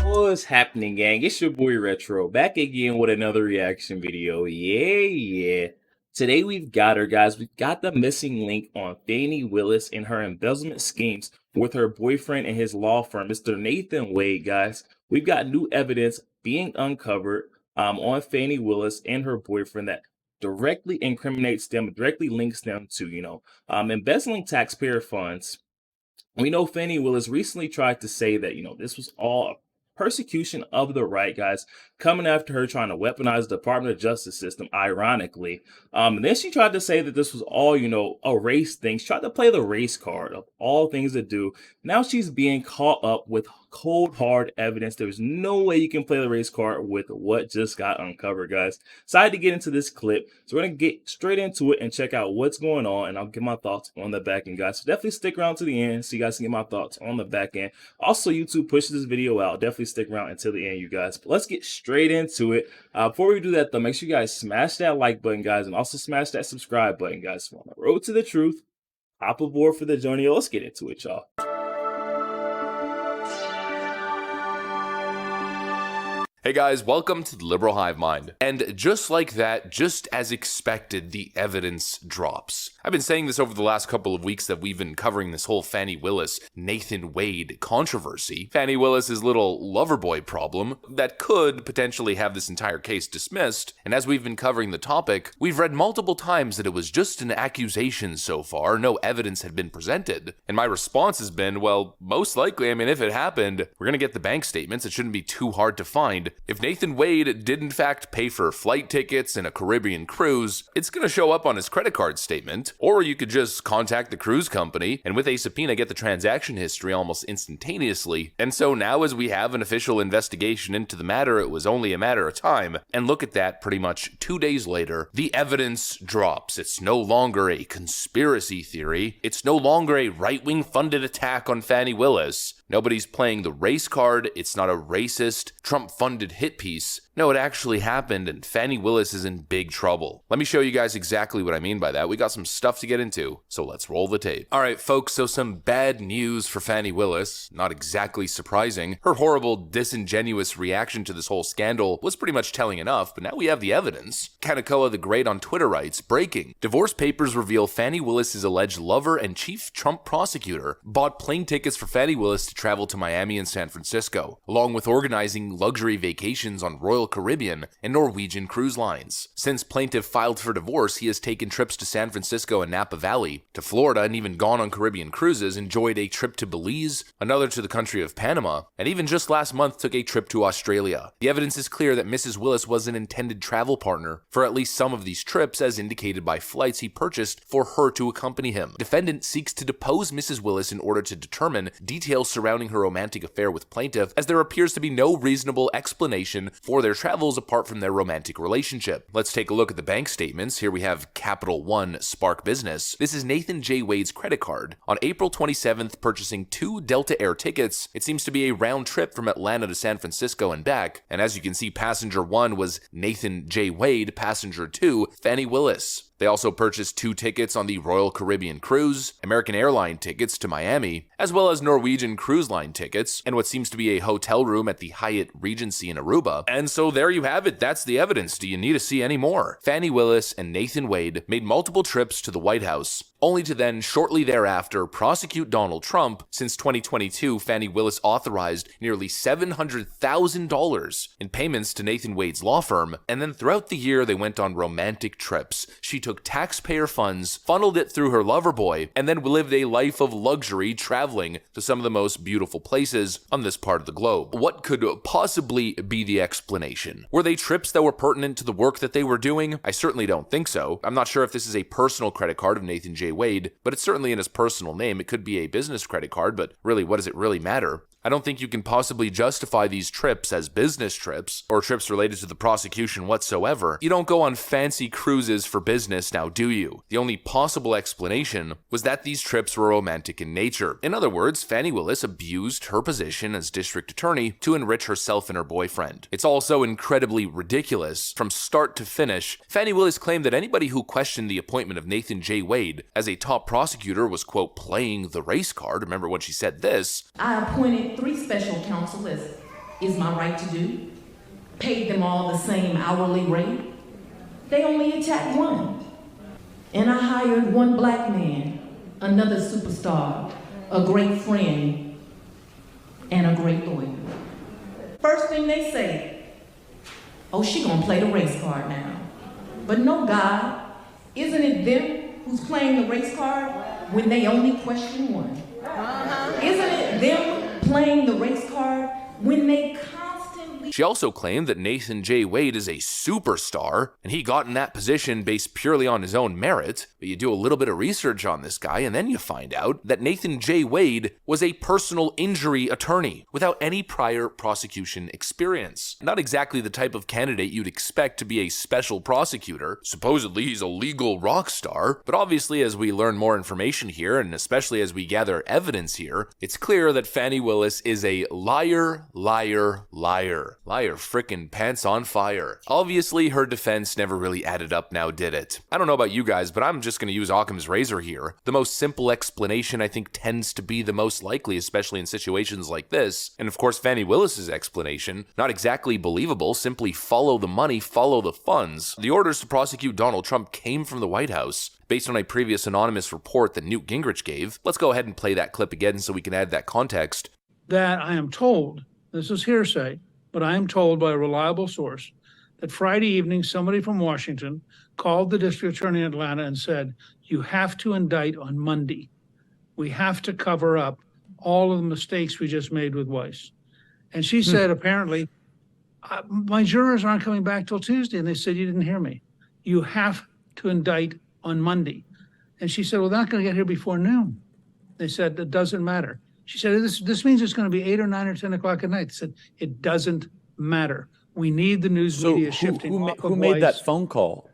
What's happening, gang? It's your boy Retro back again with another reaction video. Yeah. Today we've got her, guys. We've got the missing link on FANI WILLIS and her embezzlement schemes with her boyfriend and his law firm, Mr. Nathan Wade, guys. We've got new evidence being uncovered on FANI WILLIS and her boyfriend that directly incriminates them, directly links them to, embezzling taxpayer funds. We know FANI Willis recently tried to say that, this was all persecution of the right, guys, coming after her, trying to weaponize the Department of Justice system, ironically. And then she tried to say that this was all, a race thing. She tried to play the race card of all things to do. Now she's being caught up with cold, hard evidence. There's no way you can play the race card with what just got uncovered, guys. Decided to get into this clip, so we're going to get straight into it and check out what's going on, and I'll get my thoughts on the back end, guys. So definitely stick around to the end so you guys can get my thoughts on the back end. Also, YouTube pushes this video out. Definitely stick around until the end, you guys. But let's get straight into it. Before we do that, though, make sure you guys smash that like button, guys, and also smash that subscribe button, guys. On the road to the truth, hop aboard for the journey. Let's get into it, y'all. Hey guys, welcome to the Liberal Hive Mind. And just like that, just as expected, the evidence drops. I've been saying this over the last couple of weeks that we've been covering this whole FANI Willis, Nathan Wade controversy. FANI Willis's little lover boy problem that could potentially have this entire case dismissed. And as we've been covering the topic, we've read multiple times that it was just an accusation so far, no evidence had been presented. And my response has been, well, most likely, if it happened, we're gonna get the bank statements. It shouldn't be too hard to find. If Nathan Wade did in fact pay for flight tickets and a Caribbean cruise, it's going to show up on his credit card statement. Or you could just contact the cruise company and with a subpoena get the transaction history almost instantaneously. And so now as we have an official investigation into the matter, it was only a matter of time. And look at that, pretty much 2 days later, the evidence drops. It's no longer a conspiracy theory. It's no longer a right-wing funded attack on FANI Willis. Nobody's playing the race card. It's not a racist, Trump-funded hit piece. No, it actually happened, and FANI Willis is in big trouble. Let me show you guys exactly what I mean by that. We got some stuff to get into, so let's roll the tape. All right, folks, so some bad news for FANI Willis. Not exactly surprising. Her horrible, disingenuous reaction to this whole scandal was pretty much telling enough, but now we have the evidence. Kanekoa the Great on Twitter writes, breaking. Divorce papers reveal FANI Willis's alleged lover and chief Trump prosecutor bought plane tickets for FANI Willis to travel to Miami and San Francisco, along with organizing luxury vacations on Royal Caribbean and Norwegian cruise lines. Since plaintiff filed for divorce, he has taken trips to San Francisco and Napa Valley, to Florida, and even gone on Caribbean cruises, enjoyed a trip to Belize, another to the country of Panama, and even just last month took a trip to Australia. The evidence is clear that Mrs. Willis was an intended travel partner for at least some of these trips, as indicated by flights he purchased for her to accompany him. Defendant seeks to depose Mrs. Willis in order to determine details surrounding her romantic affair with plaintiff, as there appears to be no reasonable explanation for their travels apart from their romantic relationship. Let's take a look at the bank statements. Here we have Capital One Spark Business. This is Nathan J. Wade's credit card. On April 27th, purchasing 2 Delta Air tickets. It seems to be a round trip from Atlanta to San Francisco and back. And as you can see, passenger 1 was Nathan J. Wade, passenger 2, FANI Willis. They also purchased 2 tickets on the Royal Caribbean cruise, American Airline tickets to Miami, as well as Norwegian Cruise Line tickets, and what seems to be a hotel room at the Hyatt Regency in Aruba. And so there you have it. That's the evidence. Do you need to see any more? FANI Willis and Nathan Wade made multiple trips to the White House, only to then, shortly thereafter, prosecute Donald Trump. Since 2022, FANI Willis authorized nearly $700,000 in payments to Nathan Wade's law firm, and then throughout the year, they went on romantic trips. She took taxpayer funds, funneled it through her lover boy, and then lived a life of luxury, traveling to some of the most beautiful places on this part of the globe. What could possibly be the explanation? Were they trips that were pertinent to the work that they were doing? I certainly don't think so. I'm not sure if this is a personal credit card of Nathan J. Wade, but it's certainly in his personal name. It could be a business credit card, but really, what does it really matter? I don't think you can possibly justify these trips as business trips or trips related to the prosecution whatsoever. You don't go on fancy cruises for business now, do you? The only possible explanation was that these trips were romantic in nature. In other words, Fani Willis abused her position as district attorney to enrich herself and her boyfriend. It's also incredibly ridiculous. From start to finish, Fani Willis claimed that anybody who questioned the appointment of Nathan J. Wade as a top prosecutor was, quote, playing the race card. Remember when she said this? I appointed 3 special counsel, as is my right to do. Paid them all the same hourly rate. They only attacked one. And I hired one black man, another superstar, a great friend, and a great lawyer. First thing they say, oh, she gonna play the race card now. But no, God, isn't it them who's playing the race card when they only question one? Isn't it them playing the race card when they constantly... She also claimed that Nathan J. Wade is a superstar, and he got in that position based purely on his own merit. But you do a little bit of research on this guy, and then you find out that Nathan J. Wade was a personal injury attorney without any prior prosecution experience. Not exactly the type of candidate you'd expect to be a special prosecutor. Supposedly, he's a legal rock star, but obviously as we learn more information here, and especially as we gather evidence here, it's clear that Fani Willis is a liar, liar, liar. Liar frickin' pants on fire. Obviously, her defense never really added up now, did it? I don't know about you guys, but I'm just gonna use Occam's razor here. The most simple explanation I think tends to be the most likely, especially in situations like this. And of course, Fani Willis's explanation, not exactly believable, simply follow the money, follow the funds. The orders to prosecute Donald Trump came from the White House, based on a previous anonymous report that Newt Gingrich gave. Let's go ahead and play that clip again so we can add that context. That I am told, this is hearsay, but I am told by a reliable source that Friday evening, somebody from Washington called the district attorney in Atlanta and said, you have to indict on Monday. We have to cover up all of the mistakes we just made with Weiss. And she said, apparently, my jurors aren't coming back till Tuesday. And they said, you didn't hear me. You have to indict on Monday. And she said, well, they're not going to get here before noon. They said, it doesn't matter. She said, this means it's going to be 8 or 9 or 10 o'clock at night. They said, it doesn't matter. We need the news media shifting. Who made that phone call?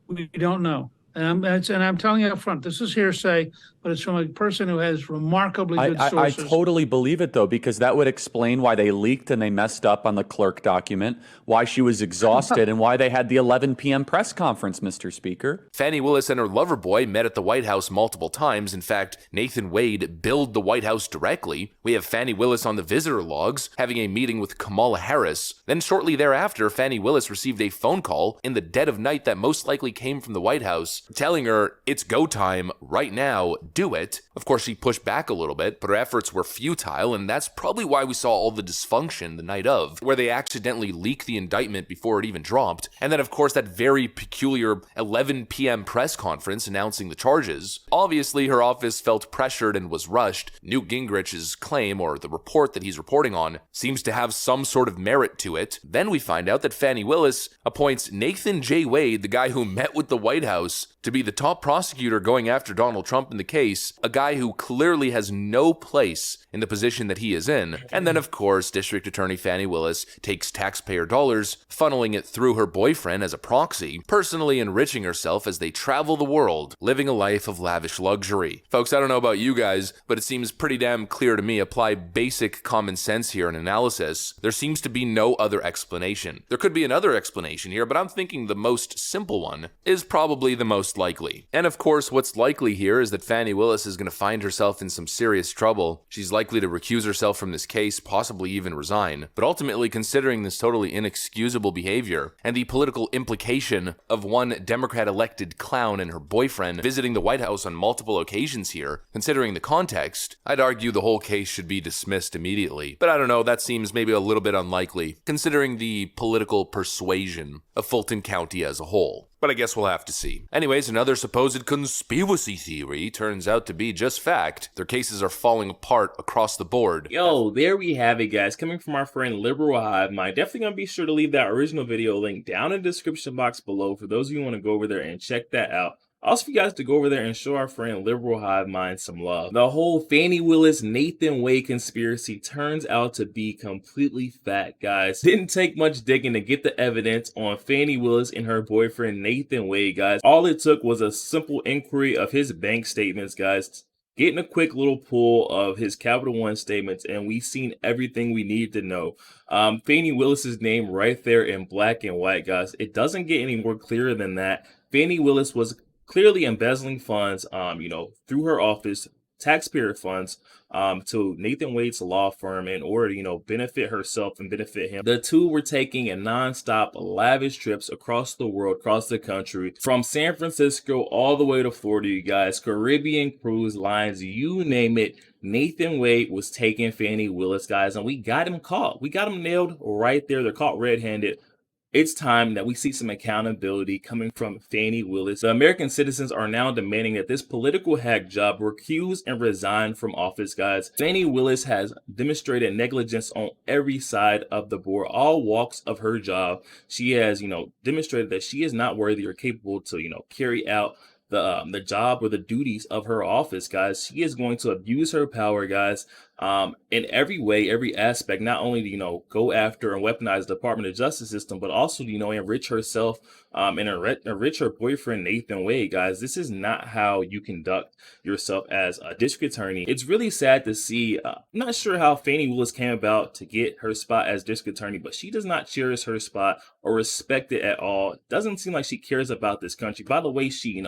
We don't know. And I'm telling you up front, this is hearsay, but it's from a person who has remarkably good sources. I totally believe it, though, because that would explain why they leaked and they messed up on the clerk document, why she was exhausted, and why they had the 11 p.m. press conference, Mr. Speaker. Fani Willis and her lover boy met at the White House multiple times. In fact, Nathan Wade billed the White House directly. We have Fani Willis on the visitor logs having a meeting with Kamala Harris. Then shortly thereafter, Fani Willis received a phone call in the dead of night that most likely came from the White House, telling her, it's go time right now, do it. Of course, she pushed back a little bit, but her efforts were futile, and that's probably why we saw all the dysfunction the night of, where they accidentally leaked the indictment before it even dropped. And then, of course, that very peculiar 11 p.m. press conference announcing the charges. Obviously, her office felt pressured and was rushed. Newt Gingrich's claim, or the report that he's reporting on, seems to have some sort of merit to it. Then we find out that Fani Willis appoints Nathan J. Wade, the guy who met with the White House, to be the top prosecutor going after Donald Trump in the case, a guy who clearly has no place in the position that he is in. And then, of course, District Attorney Fani Willis takes taxpayer dollars, funneling it through her boyfriend as a proxy, personally enriching herself as they travel the world, living a life of lavish luxury. Folks, I don't know about you guys, but it seems pretty damn clear to me. Apply basic common sense here in analysis. There seems to be no other explanation. There could be another explanation here, but I'm thinking the most simple one is probably the most likely. And of course, what's likely here is that Fani Willis is going to find herself in some serious trouble. She's likely to recuse herself from this case, possibly even resign. But ultimately, considering this totally inexcusable behavior and the political implication of one Democrat-elected clown and her boyfriend visiting the White House on multiple occasions here, considering the context, I'd argue the whole case should be dismissed immediately. But I don't know, that seems maybe a little bit unlikely, considering the political persuasion of Fulton County as a whole. But I guess we'll have to see. Anyways, another supposed conspiracy theory turns out to be just fact. Their cases are falling apart across the board. Yo, there we have it, guys. Coming from our friend Liberal Hive Mind. Definitely gonna be sure to leave that original video link down in the description box below for those of you who want to go over there and check that out. Also, for you guys to go over there and show our friend Liberal Hive Mind some love. The whole Fani Willis Nathan Wade conspiracy turns out to be completely fact, guys. Didn't take much digging to get the evidence on Fani Willis and her boyfriend Nathan Wade, guys. All it took was a simple inquiry of his bank statements, guys. Getting a quick little pull of his Capital One statements, and we've seen everything we need to know. Fani Willis's name right there in black and white, guys. It doesn't get any more clearer than that. Fani Willis was clearly embezzling funds, through her office, taxpayer funds, to Nathan Wade's law firm in order to, benefit herself and benefit him. The two were taking a non-stop lavish trips across the world, across the country, from San Francisco all the way to Florida, you guys. Caribbean cruise lines, you name it. Nathan Wade was taking Fani Willis, guys, and we got him caught. We got him nailed right there. They're caught red-handed. It's time that we see some accountability coming from Fani Willis. The American citizens are now demanding that this political hack job recuse and resign from office, guys. Fani Willis has demonstrated negligence on every side of the board, all walks of her job. She has, demonstrated that she is not worthy or capable to, carry out the job or the duties of her office, guys. She is going to abuse her power, guys, in every way, every aspect, not only to, go after and weaponize the Department of Justice system, but also, enrich herself and enrich her boyfriend, Nathan Wade, guys. This is not how you conduct yourself as a district attorney. It's really sad to see. I'm not sure how Fani Willis came about to get her spot as district attorney, but she does not cherish her spot or respect it at all. Doesn't seem like she cares about this country. By the way, she,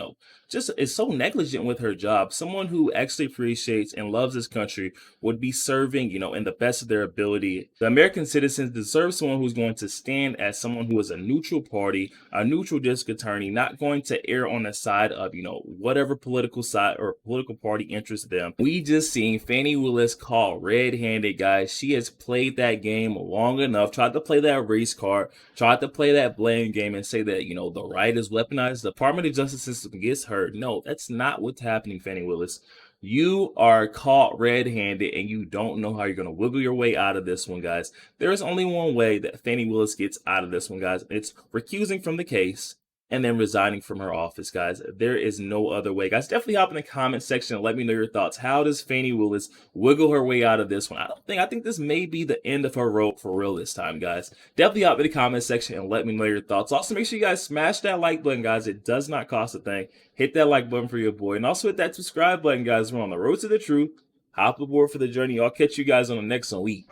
just is so negligent with her job. Someone who actually appreciates and loves this country would be serving, in the best of their ability. The American citizens deserve someone who's going to stand as someone who is a neutral party, a neutral district attorney, not going to err on the side of, whatever political side or political party interests them. We just seen Fani Willis caught red-handed, guys. She has played that game long enough, tried to play that race card, tried to play that blame game and say that, the right is weaponized, the Department of Justice system gets hurt. No, that's not what's happening, Fani Willis. You are caught red-handed and you don't know how you're going to wiggle your way out of this one, guys. There is only one way that Fani Willis gets out of this one, guys. It's recusing from the case and then resigning from her office, guys. There is no other way, guys. Definitely hop in the comment section and let me know your thoughts. How does Fani Willis wiggle her way out of this one? I think this may be the end of her rope for real this time, guys. Definitely hop in the comment section and let me know your thoughts. Also, make sure you guys smash that like button, guys. It does not cost a thing. Hit that like button for your boy. And also hit that subscribe button, guys. We're on the road to the truth. Hop aboard for the journey. I'll catch you guys on the next one.